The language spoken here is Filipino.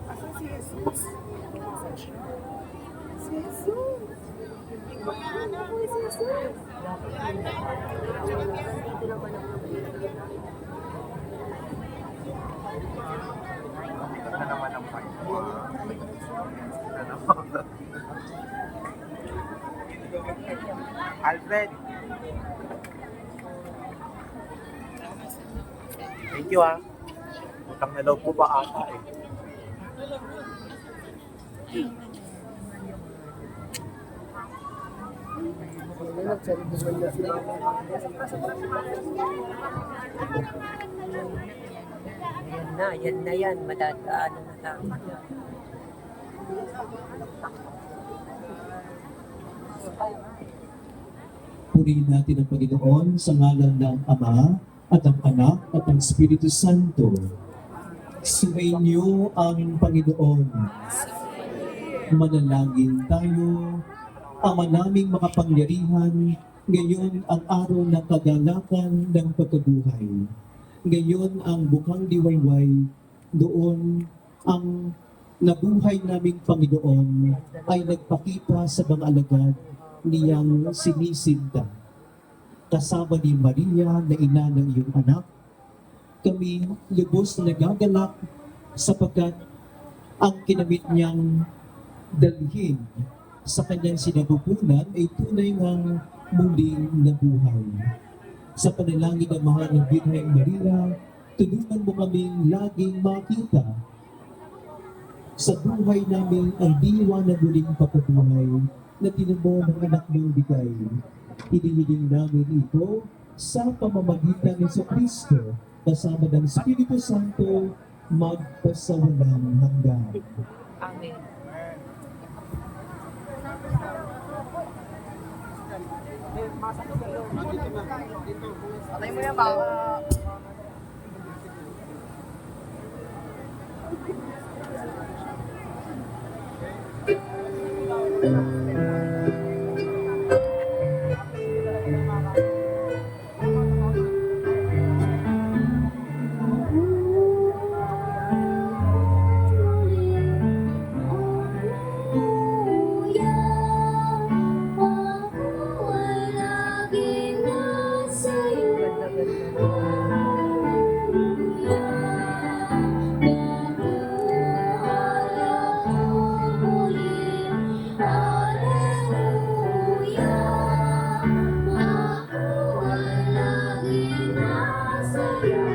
Asan si Jesus? Si Jesus! Ako si Jesus! Ito na naman ang fight. Alfred! Thank you ah. Utang na loob ko ba ata eh. Yan na yan, madadaanan na namin yan. Purihin natin ang Panginoon sa ngalan ng Ama at ang Anak at ang Espiritu Santo. Sumainyo ang Panginoon. Manalangin tayo. Ama naming makapangyarihan, ngayon ang araw ng kagalakan ng pagkabuhay. Ngayon ang bukang diwayway, doon ang nabuhay naming Panginoon ay nagpakita sa mga alagad niyang sinisinta. Kasama ni Maria na ina ng iyong anak, kami lubos na nagagalak sapagkat ang kinamit niyang dalhin sa kanyang sinapupunan ay tunay ngang muling nabuhay. Sa panalangin ng mahal ng Birheng Maria, tulungan mo kaming laging makita sa buhay namin ang diwa na muling pagkabuhay na tinubo ng anak mong bigay. Hinihiling namin ito sa pamamagitan ng Kristo kasama ng Espiritu Santo magpasawalang hanggan. Amen. Patay mo yan baka... Hallelujah,